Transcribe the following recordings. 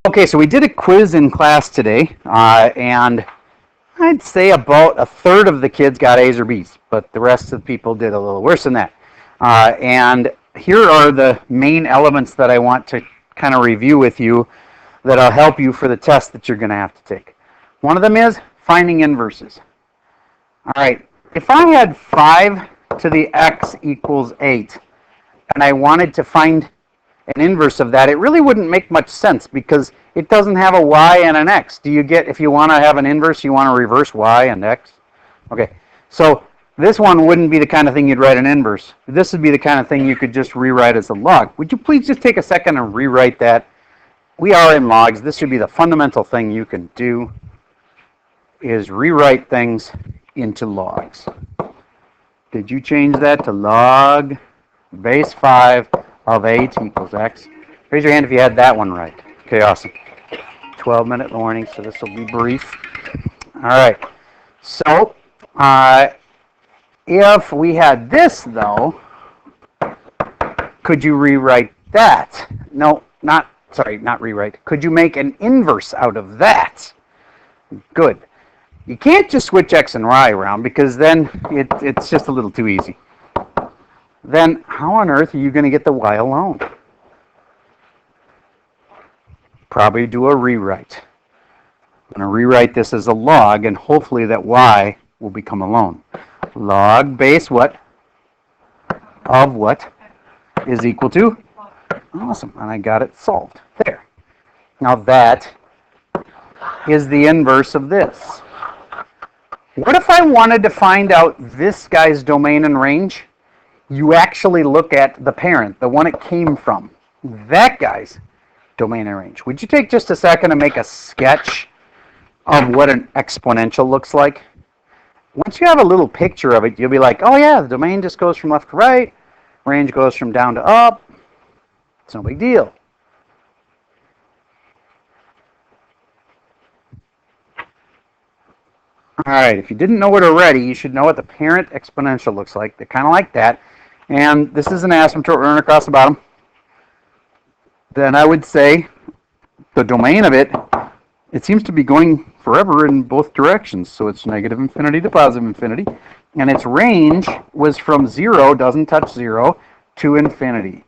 Okay, so we did a quiz in class today, and I'd say about a third of the kids got A's or B's, but the rest of the people did a little worse than that. And here are the main elements that I want to kind of review with you that'll help you for the test that you're going to have to take. One of them is finding inverses. All right, if I had 5 to the x equals 8, and I wanted to find an inverse of that, it really wouldn't make much sense because it doesn't have a y and an x. Do you get, if you want to have an inverse, you want to reverse y and x? Okay, so this one wouldn't be the kind of thing you'd write an inverse. This would be the kind of thing you could just rewrite as a log. Would you please just take a second and rewrite that? We are in logs. This should be the fundamental thing you can do, is rewrite things into logs. Did you change that to log base 5 of 8 equals x? Raise your hand if you had that one right. Okay, awesome. 12-minute warning, so this will be brief. All right. So, if we had this, though, could you rewrite that? No, not rewrite. Could you make an inverse out of that? Good. You can't just switch x and y around because then it's just a little too easy. Then how on earth are you going to get the y alone? Probably do a rewrite. I'm going to rewrite this as a log, and hopefully that y will become alone. Log base what? Of what is equal to? Awesome, and I got it solved. There. Now that is the inverse of this. What if I wanted to find out this guy's domain and range? You actually look at the parent, the one it came from, that guy's domain and range. Would you take just a second to make a sketch of what an exponential looks like? Once you have a little picture of it, you'll be like, oh yeah, the domain just goes from left to right, range goes from down to up. It's no big deal. All right, if you didn't know it already, you should know what the parent exponential looks like. They're kind of like that. And this is an asymptote running across the bottom. Then I would say the domain of it, it seems to be going forever in both directions. So it's negative infinity to positive infinity. And its range was from 0, doesn't touch 0, to infinity.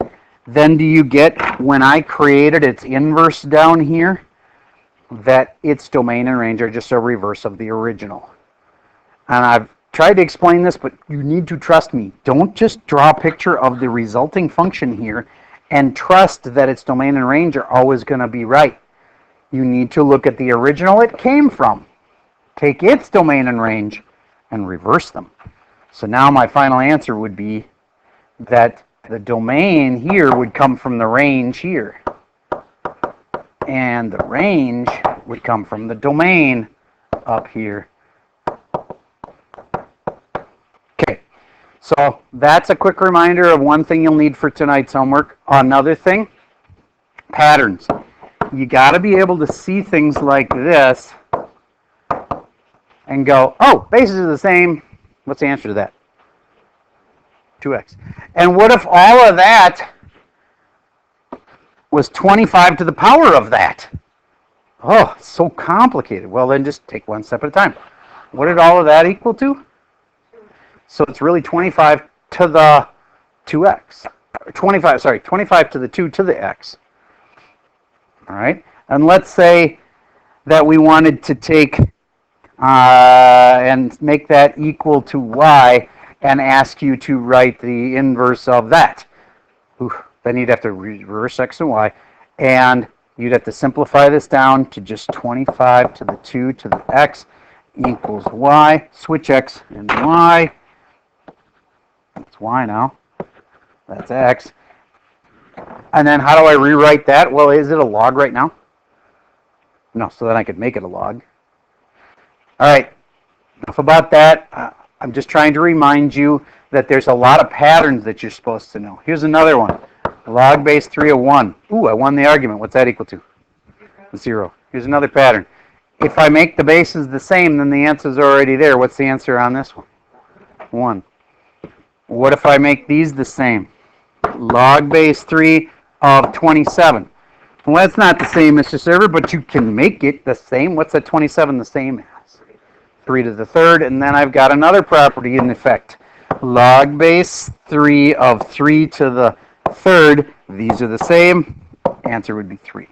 Then do you get, when I created its inverse down here, that its domain and range are just a reverse of the original? And I've tried to explain this, but you need to trust me. Don't just draw a picture of the resulting function here and trust that its domain and range are always going to be right. You need to look at the original it came from, take its domain and range, and reverse them. So now my final answer would be that the domain here would come from the range here. And the range would come from the domain up here. Okay, so that's a quick reminder of one thing you'll need for tonight's homework. Another thing, patterns. You got to be able to see things like this and go, oh, bases are the same. What's the answer to that? 2x. And what if all of that was 25 to the power of that? Oh, it's so complicated. Well, then just take one step at a time. What did all of that equal to? So it's really 25 to the 2x. 25 to the 2 to the x. All right? And let's say that we wanted to take and make that equal to y and ask you to write the inverse of that. Ooh, then you'd have to reverse x and y, and you'd have to simplify this down to just 25 to the 2 to the x equals y. Switch x and y. That's y now. That's x. And then how do I rewrite that? Well, is it a log right now? No, so then I could make it a log. All right, enough about that. I'm just trying to remind you that there's a lot of patterns that you're supposed to know. Here's another one. Log base 3 of 1. Ooh, I won the argument. What's that equal to? 0. Here's another pattern. If I make the bases the same, then the answer's already there. What's the answer on this one? 1. What if I make these the same? Log base 3 of 27. Well, that's not the same, Mr. Server, but you can make it the same. What's that 27 the same as? 3 to the third, and then I've got another property in effect. Log base 3 of 3 to the third. These are the same. Answer would be 3.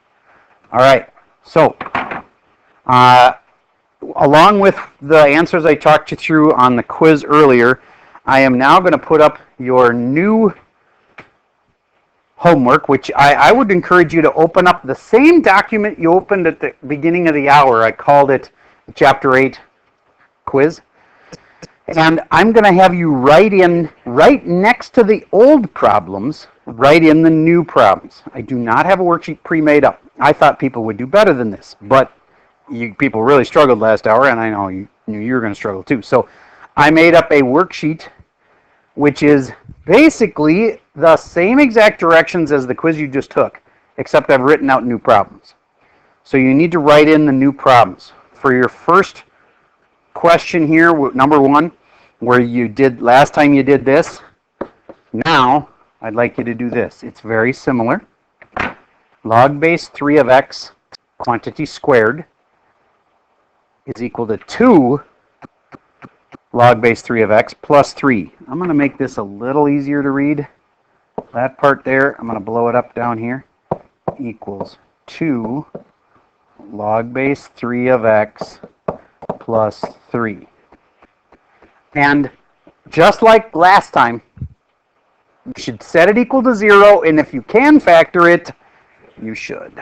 All right, so along with the answers I talked you through on the quiz earlier, I am now going to put up your new homework, which I would encourage you to open up the same document you opened at the beginning of the hour. I called it Chapter 8 quiz. And I'm going to have you write in, right next to the old problems, write in the new problems. I do not have a worksheet pre-made up. I thought people would do better than this, but people really struggled last hour, and I know you knew you were going to struggle too. So I made up a worksheet, which is basically the same exact directions as the quiz you just took, except I've written out new problems. So you need to write in the new problems. For your first question here, number 1, where you did last time you did this, now I'd like you to do this. It's very similar. Log base 3 of x, quantity squared, is equal to 2 log base 3 of x plus 3. I'm going to make this a little easier to read. That part there, I'm going to blow it up down here, equals 2 log base 3 of x plus 3. And just like last time, you should set it equal to 0, and if you can factor it, you should.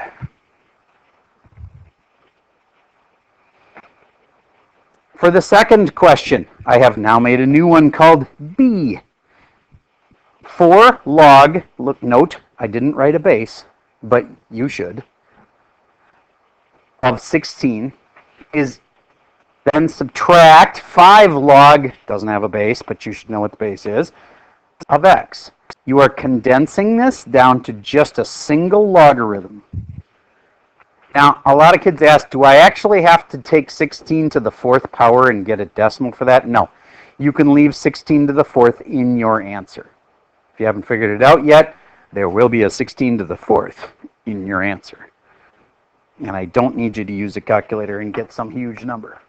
For the second question, I have now made a new one called B. 4 log, look, note, I didn't write a base, but you should, of 16 is then subtract 5 log, doesn't have a base, but you should know what the base is, of x. You are condensing this down to just a single logarithm. Now, a lot of kids ask, do I actually have to take 16 to the 4th power and get a decimal for that? No. You can leave 16 to the 4th in your answer. If you haven't figured it out yet, there will be a 16 to the 4th in your answer. And I don't need you to use a calculator and get some huge number.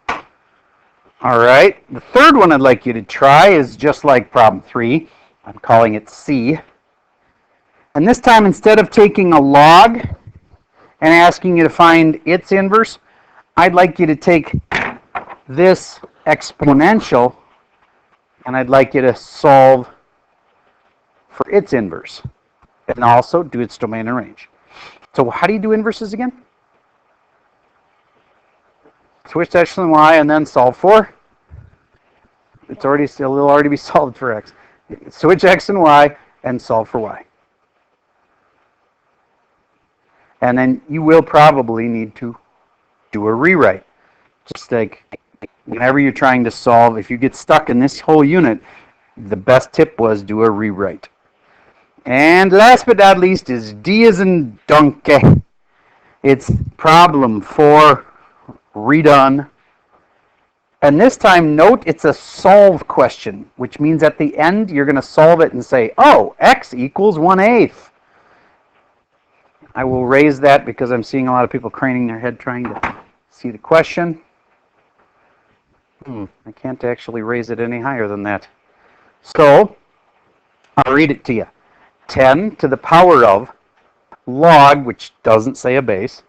All right, the third one I'd like you to try is just like problem 3. I'm calling it C. And this time, instead of taking a log and asking you to find its inverse, I'd like you to take this exponential and I'd like you to solve for its inverse and also do its domain and range. So how do you do inverses again? Switch to x and y and then solve for? It'll already be solved for x. Switch x and y and solve for y. And then you will probably need to do a rewrite. Just like whenever you're trying to solve, if you get stuck in this whole unit, the best tip was do a rewrite. And last but not least is D as in donkey. It's problem 4 redone. And this time, note it's a solve question, which means at the end you're going to solve it and say, oh, x equals 1/8. I will raise that because I'm seeing a lot of people craning their head trying to see the question. I can't actually raise it any higher than that. So, I'll read it to you. 10 to the power of log, which doesn't say a base,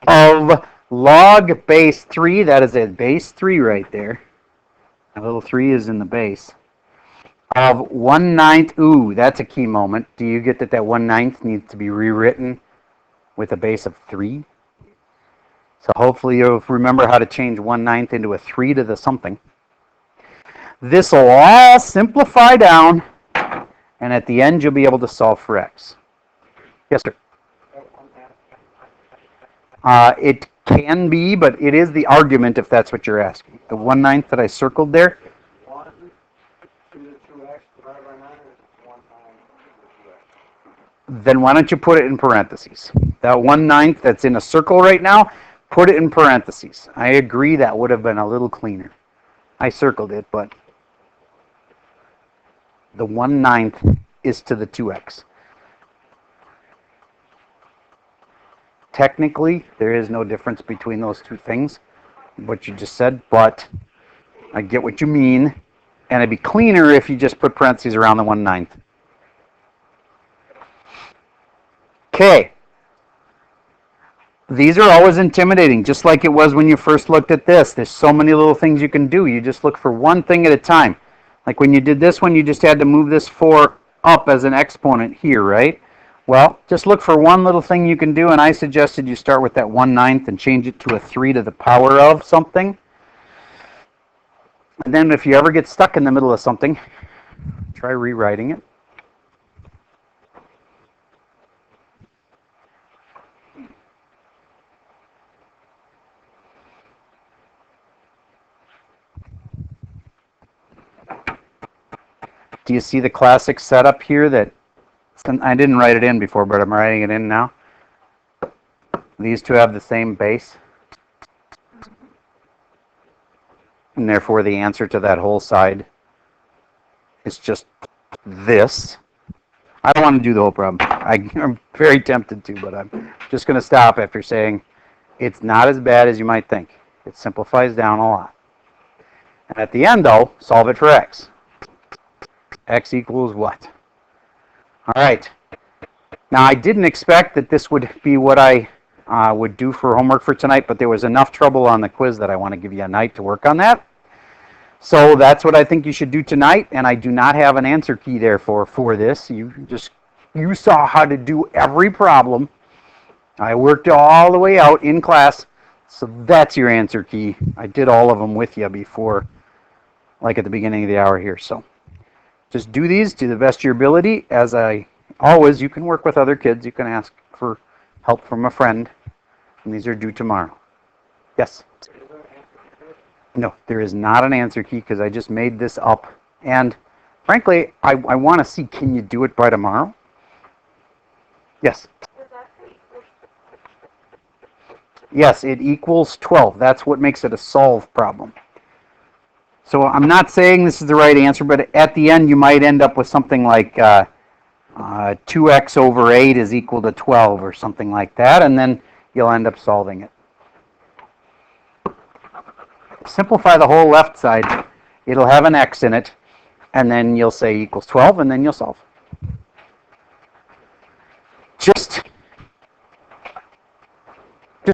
of log base 3, that is a base 3 right there. A little 3 is in the base. Of 1/9, ooh, that's a key moment. Do you get that 1/9 needs to be rewritten with a base of 3? So hopefully you'll remember how to change 1/9 into a 3 to the something. This will all simplify down, and at the end you'll be able to solve for x. Yes, sir? It can be, but it is the argument if that's what you're asking. The 1/9 that I circled there. Then why don't you put it in parentheses? That 1/9 that's in a circle right now, put it in parentheses. I agree that would have been a little cleaner. I circled it, but the 1/9 is to the 2x. technically, there is no difference between those two things, what you just said, but I get what you mean, and it'd be cleaner if you just put parentheses around the 1/9. Okay. These are always intimidating, just like it was when you first looked at this. There's so many little things you can do. You just look for one thing at a time. Like when you did this one, you just had to move this 4 up as an exponent here, right? Well, just look for one little thing you can do, and I suggested you start with that 1/9 and change it to a 3 to the power of something. And then if you ever get stuck in the middle of something, try rewriting it. Do you see the classic setup here that I didn't write it in before, but I'm writing it in now? These two have the same base. And therefore the answer to that whole side is just this. I don't want to do the whole problem. I'm very tempted to, but I'm just going to stop after saying it's not as bad as you might think. It simplifies down a lot. And at the end, though, solve it for x. X equals what? All right. Now, I didn't expect that this would be what I would do for homework for tonight, but there was enough trouble on the quiz that I want to give you a night to work on that. So that's what I think you should do tonight, and I do not have an answer key there for this. You saw how to do every problem. I worked all the way out in class, so that's your answer key. I did all of them with you before, like at the beginning of the hour here. So just do these to the best of your ability. As I always, you can work with other kids. You can ask for help from a friend, and these are due tomorrow. Yes? No, there is not an answer key because I just made this up. And frankly, I want to see, can you do it by tomorrow? Yes? Yes, it equals 12. That's what makes it a solve problem. So I'm not saying this is the right answer, but at the end you might end up with something like 2x over 8 is equal to 12 or something like that, and then you'll end up solving it. Simplify the whole left side. It'll have an x in it, and then you'll say equals 12, and then you'll solve. Just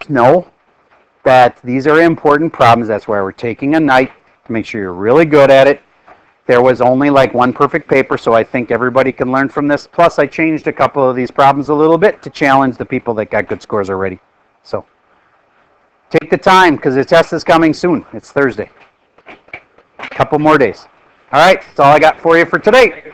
know that these are important problems. That's why we're taking a night to make sure you're really good at it. There was only like one perfect paper, so I think everybody can learn from this. Plus, I changed a couple of these problems a little bit to challenge the people that got good scores already. So take the time, because the test is coming soon. It's Thursday. A couple more days. All right, that's all I got for you for today.